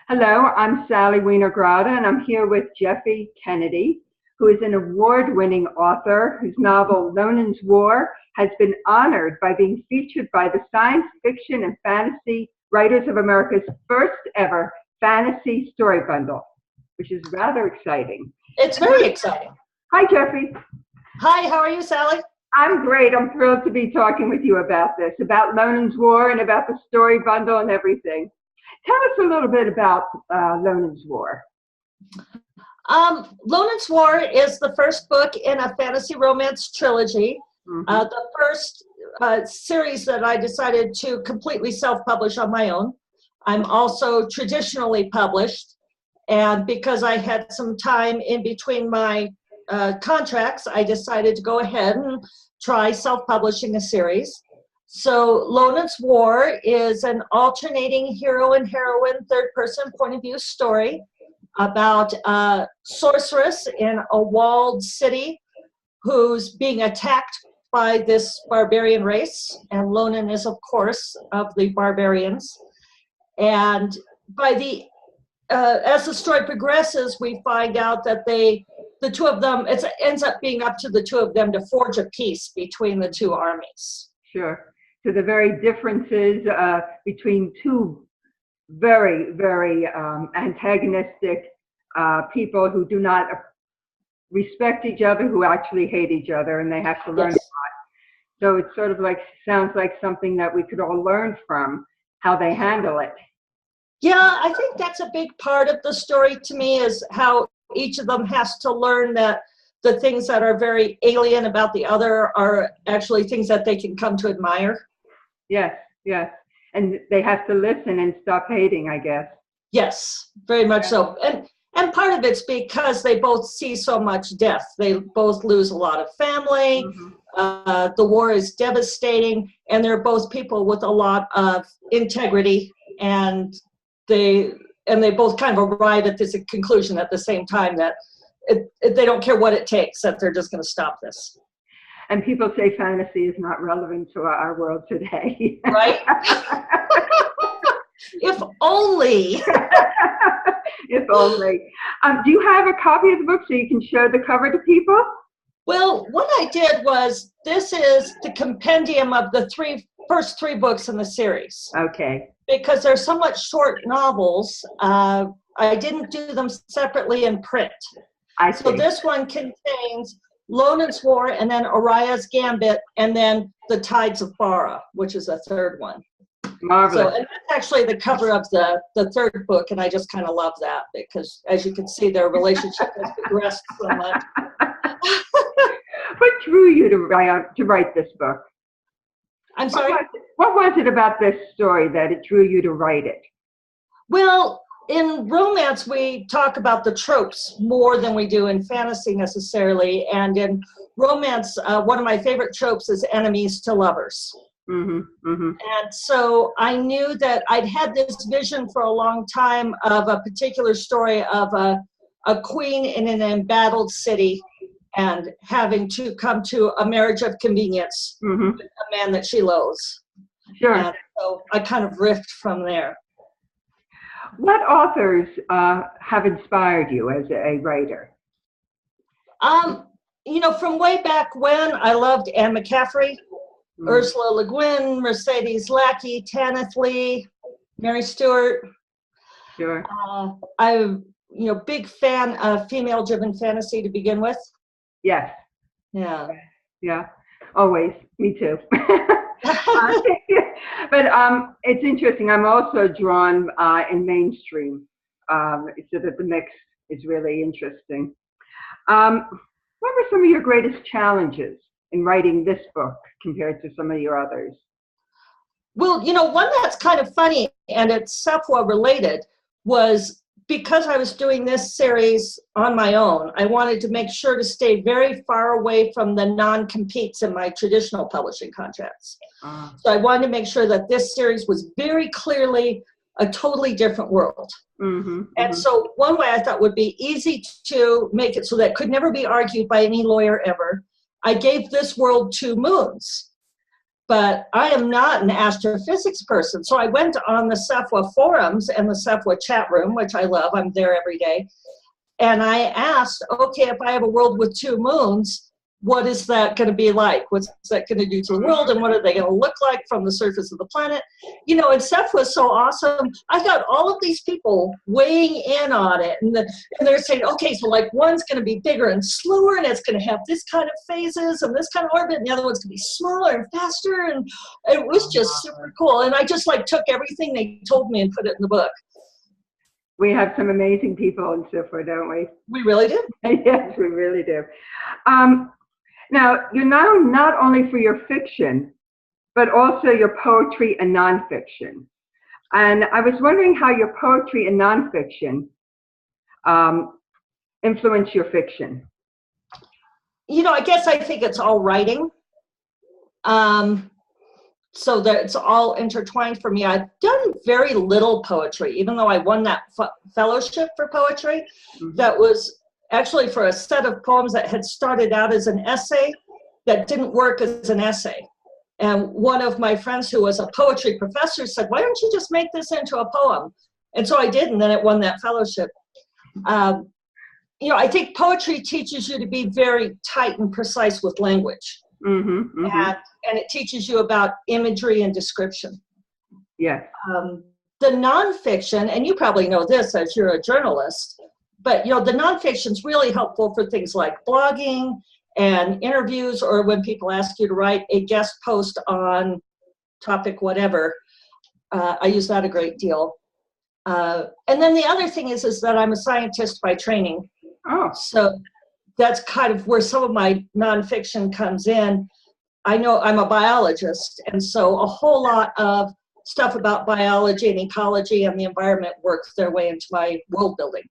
Hello, I'm Sally Wiener Grotta, and I'm here with Jeffe Kennedy, who is an award-winning author whose novel Loonettes War has been honored by being featured by the Science Fiction and Fantasy Writers of America's first ever fantasy story bundle, which is rather exciting. It's very exciting. Hi, Jeffe. Hi, how are you, Sally? I'm great. I'm thrilled to be talking with you about this, about Loonettes War and about the story bundle and everything. Tell us a little bit about Loonettes War. Loonettes War is the first book in a fantasy romance trilogy. The first series that I decided to completely self-publish on my own. I'm also traditionally published, and because I had some time in between my contracts, I decided to go ahead and try self-publishing a series. So Loonettes War is an alternating hero and heroine third-person point of view story about a sorceress in a walled city who's being attacked by this barbarian race, and Lonen is, of course, of the barbarians. And by the as the story progresses, we find out that the two of them, it ends up being up to the two of them to forge a peace between the two armies. Sure. So the very differences between two very, very antagonistic people who do not respect each other, who actually hate each other, and they have to learn a lot. So it's sort of like, sounds like something that we could all learn from, how they handle it. Yeah, I think that's a big part of the story to me, is how each of them has to learn that the things that are very alien about the other are actually things that they can come to admire. Yes, yes. And they have to listen and stop hating, I guess. Yes, very much so. And part of it's because they both see so much death. They both lose a lot of family. The war is devastating, and they're both people with a lot of integrity, and they both kind of arrive at this conclusion at the same time that they don't care what it takes, that they're just going to stop this. And people say fantasy is not relevant to our world today. Right? If only. If only. Do you have a copy of the book so you can show the cover to people? Well, what I did was, this is the compendium of the first three books in the series. Okay. Because they're so much short novels, I didn't do them separately in print. So this one contains Loonettes War, and then Araya's Gambit, and then The Tides of Bara, which is a third one. Marvelous. So, and that's actually the cover of the third book, and I just kind of love that because, as you can see, their relationship has progressed so much. What drew you to write this book? I'm sorry? What was it about this story that it drew you to write it? Well, in romance, we talk about the tropes more than we do in fantasy necessarily. And in romance, one of my favorite tropes is enemies to lovers. And so I knew that I'd had this vision for a long time of a particular story of a queen in an embattled city and having to come to a marriage of convenience with a man that she loathes. Sure. And so I kind of riffed from there. What authors have inspired you as a writer? You know, from way back when, I loved Anne McCaffrey, Ursula Le Guin, Mercedes Lackey, Tanith Lee, Mary Stewart. Sure. I'm, big fan of female-driven fantasy to begin with. Yes. Yeah. Yeah. Always. Me too. But it's interesting. I'm also drawn in mainstream, so that the mix is really interesting. What were some of your greatest challenges in writing this book compared to some of your others? Well, one that's kind of funny, and it's SFWA related, was because I was doing this series on my own, I wanted to make sure to stay very far away from the non-competes in my traditional publishing contracts. So I wanted to make sure that this series was very clearly a totally different world. And so one way I thought would be easy to make it so that it could never be argued by any lawyer ever, I gave this world 2 moons. but I am not an astrophysics person. So I went on the SFWA forums and the SFWA chat room, which I love. I'm there every day. And I asked, okay, if I have a world with 2 moons, what is that going to be like? What's that going to do to the world? And what are they going to look like from the surface of the planet? You know, and SFWA was so awesome. I got all of these people weighing in on it. And they're saying, okay, so like one's going to be bigger and slower, and it's going to have this kind of phases and this kind of orbit, and the other one's going to be smaller and faster. And it was just super cool. And I just like took everything they told me and put it in the book. We have some amazing people in SFWA, don't we? We really do. Yes, we really do. Now, you're known not only for your fiction, but also your poetry and nonfiction. And I was wondering how your poetry and nonfiction influence your fiction. You know, I guess I think it's all writing. So that it's all intertwined for me. I've done very little poetry, even though I won that fellowship for poetry. Mm-hmm. That was actually for a set of poems that had started out as an essay that didn't work as an essay. And one of my friends who was a poetry professor said, why don't you just make this into a poem? And so I did, and then it won that fellowship. You know, I think poetry teaches you to be very tight and precise with language. Mm-hmm, mm-hmm. And it teaches you about imagery and description. Yeah. The nonfiction, and you probably know this as you're a journalist, but you know, the nonfiction is really helpful for things like blogging and interviews, or when people ask you to write a guest post on topic whatever. I use that a great deal. And then the other thing is that I'm a scientist by training. Oh. So that's kind of where some of my nonfiction comes in. I know I'm a biologist, and so a whole lot of stuff about biology and ecology and the environment works their way into my world building.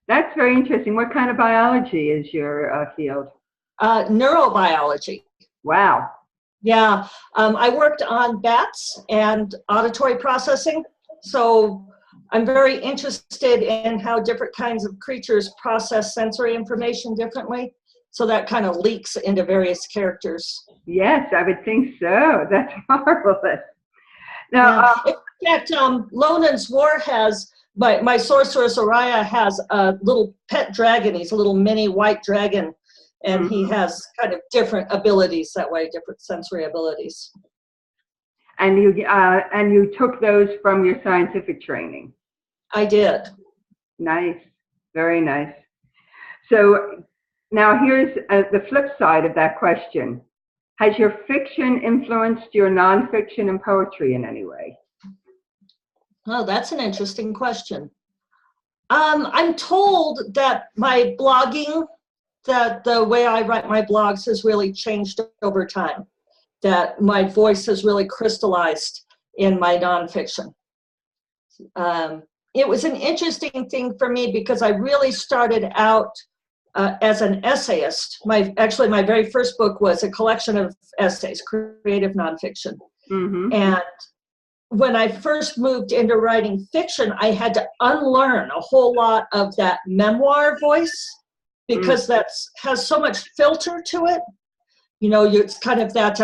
That's very interesting. What kind of biology is your field? Neurobiology. Wow. Yeah. I worked on bats and auditory processing. So I'm very interested in how different kinds of creatures process sensory information differently. So that kind of leaks into various characters. Yes, I would think so. That's marvelous. Now, in fact, Loonettes War has, my sorceress Araya has a little pet dragon. He's a little mini white dragon, and he has kind of different abilities that way, different sensory abilities. And you took those from your scientific training? I did. Nice, very nice. So now here's the flip side of that question. Has your fiction influenced your nonfiction and poetry in any way? Oh, that's an interesting question. I'm told that my blogging, that the way I write my blogs has really changed over time, that my voice has really crystallized in my nonfiction. It was an interesting thing for me because I really started out as an essayist. Actually, my very first book was a collection of essays, creative nonfiction. Mm-hmm. And when I first moved into writing fiction, I had to unlearn a whole lot of that memoir voice because that has so much filter to it. You know, it's kind of that,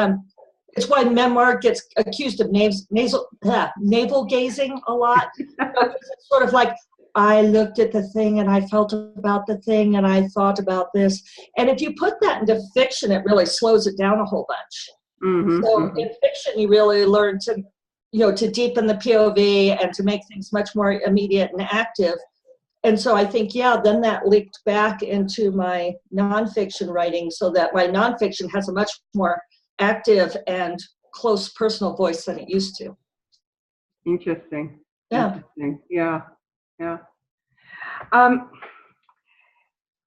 it's why memoir gets accused of navel gazing a lot. It's sort of like, I looked at the thing and I felt about the thing and I thought about this. And if you put that into fiction, it really slows it down a whole bunch. Mm-hmm, so in fiction, you really learn to, you know, to deepen the POV and to make things much more immediate and active. And so I think, yeah, then that leaked back into my nonfiction writing so that my nonfiction has a much more active and close personal voice than it used to. Interesting. Yeah. Interesting. Yeah. Yeah.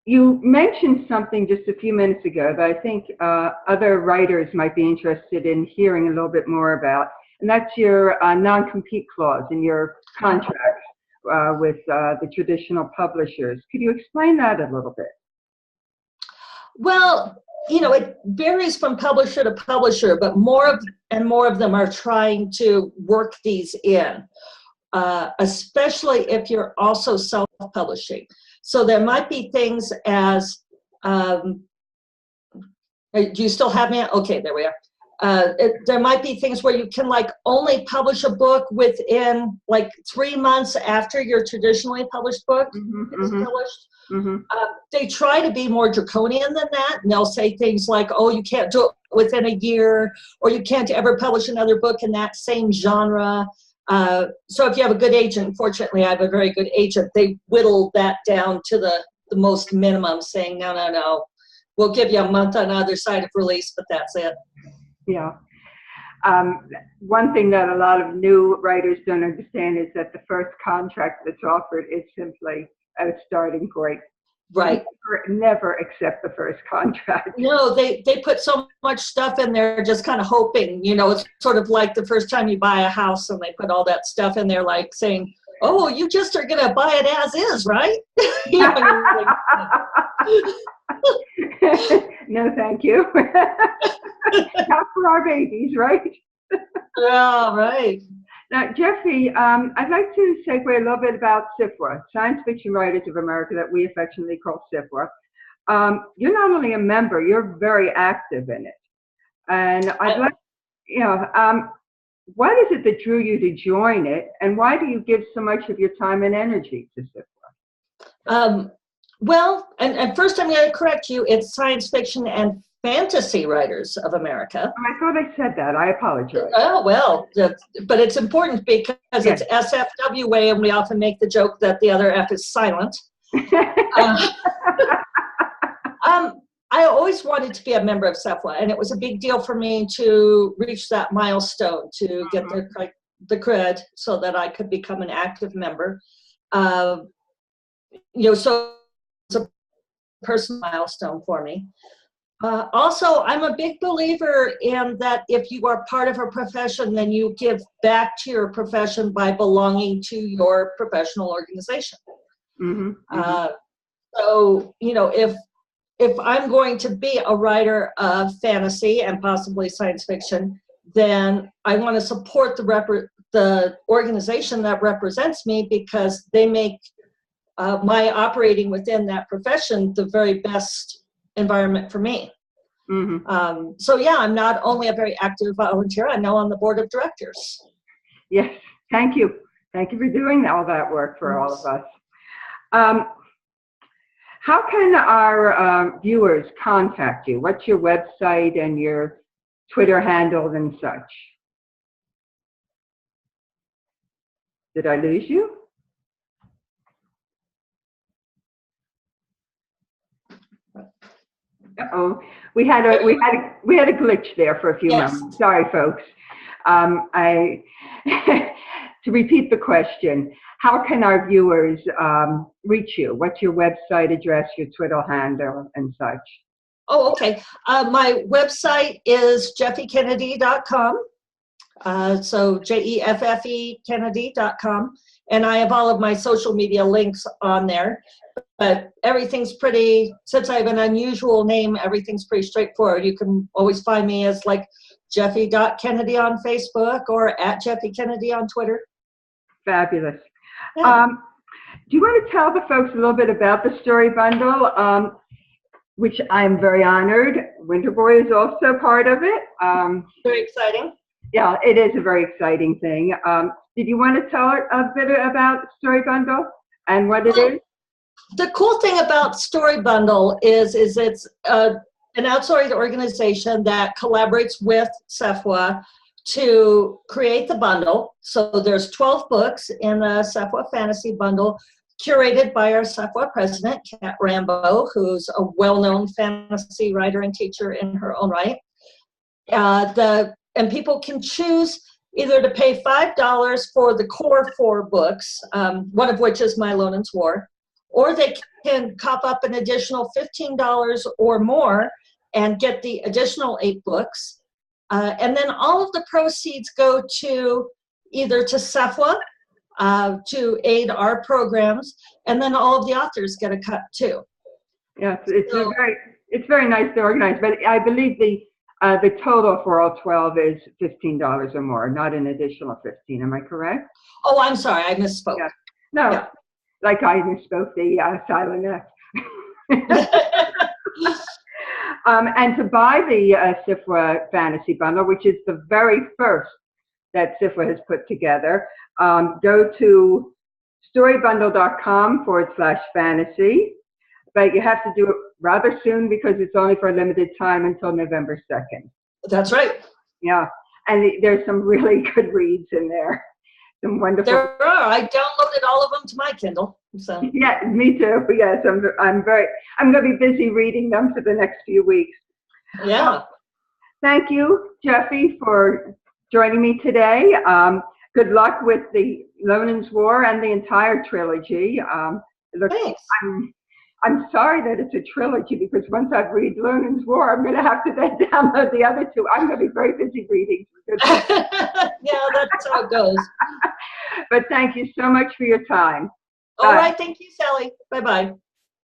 You mentioned something just a few minutes ago that I think other writers might be interested in hearing a little bit more about, and that's your non-compete clause in your contract with the traditional publishers. Could you explain that a little bit? Well, you know, it varies from publisher to publisher, but more of them are trying to work these in. Especially if you're also self-publishing. So there might be things as, do you still have me? Okay, there we There might be things where you can like only publish a book within like 3 months after your traditionally published book is published. They try to be more draconian than that, and they'll say things like, oh, you can't do it within a year, or you can't ever publish another book in that same genre. So if you have a good agent, fortunately I have a very good agent, they whittle that down to the most minimum, saying, no, we'll give you a month on either side of release, but that's it. Yeah. One thing that a lot of new writers don't understand is that the first contract that's offered is simply a starting point. Right. Never accept the first contract. No, they put so much stuff in there just kind of hoping, it's sort of like the first time you buy a house and they put all that stuff in there like saying, oh, you just are going to buy it as is, right? No, thank you. Not for our babies, right? Yeah, right. Now, Jeffe, I'd like to segue a little bit about SFWA, Science Fiction Writers of America, that we affectionately call SFWA. You're not only a member, you're very active in it. And I'd like, what is it that drew you to join it, and why do you give so much of your time and energy to SFWA? Well, and first I'm going to correct you, it's Science Fiction and Fantasy Writers of America. I thought I said that. I apologize. Oh, well, but it's important because it's SFWA, and we often make the joke that the other F is silent. I always wanted to be a member of SFWA, and it was a big deal for me to reach that milestone, to get the cred so that I could become an active member. So it's a personal milestone for me. Also, I'm a big believer in that if you are part of a profession, then you give back to your profession by belonging to your professional organization. So, if I'm going to be a writer of fantasy and possibly science fiction, then I want to support the organization that represents me, because they make my operating within that profession the very best environment for me. So yeah, I'm not only a very active volunteer, I'm now on the board of directors. Yes, thank you. Thank you for doing all that work for all of us. How can our viewers contact you? What's your website and your Twitter handle and such? Did I lose you? Uh-oh, we had a glitch there for a few moments. Sorry, folks. To repeat the question, how can our viewers reach you? What's your website address, your Twitter handle, and such? Oh, okay. My website is jeffekennedy.com. So Jeffe Kennedy.com. And I have all of my social media links on there. But everything's pretty, since I have an unusual name, everything's pretty straightforward. You can always find me as like Jeffe.Kennedy on Facebook or at Jeffe Kennedy on Twitter. Fabulous. Yeah. Do you want to tell the folks a little bit about the Story Bundle, which I'm very honored. Winterboy is also part of it. Very exciting. Yeah, it is a very exciting thing. Did you want to tell a bit about Story Bundle and what it is? The cool thing about Story Bundle is it's an outside organization that collaborates with SFWA to create the bundle. So there's 12 books in the SFWA Fantasy Bundle, curated by our SFWA president, Kat Rambo, who's a well-known fantasy writer and teacher in her own right. And people can choose either to pay $5 for the core 4 books, one of which is my Loonettes War, or they can cop up an additional $15 or more and get the additional 8 books. And then all of the proceeds go to either to SFWA to aid our programs, and then all of the authors get a cut too. Yes, it's very nice to organize, but I believe the total for all 12 is $15 or more, not an additional 15. Am I correct? Oh, I'm sorry, I misspoke. Yeah. No, yeah. Like I misspoke the silent F. And to buy the SFWA Fantasy Bundle, which is the very first that SFWA has put together, go to storybundle.com/fantasy. But you have to do it rather soon because it's only for a limited time until November 2nd. That's right. Yeah. And there's some really good reads in there. Some wonderful. There are. I downloaded all of them to my Kindle. So. Yeah, me too. Yes, I'm going to be busy reading them for the next few weeks. Yeah. Thank you, Jeffe, for joining me today. Good luck with the Loonettes War and the entire trilogy. Thanks. I'm sorry that it's a trilogy because once I've read Loonettes War, I'm going to have to then download the other two. I'm going to be very busy reading. Yeah, that's how it goes. But thank you so much for your time. All right. Thank you, Sally. Bye-bye.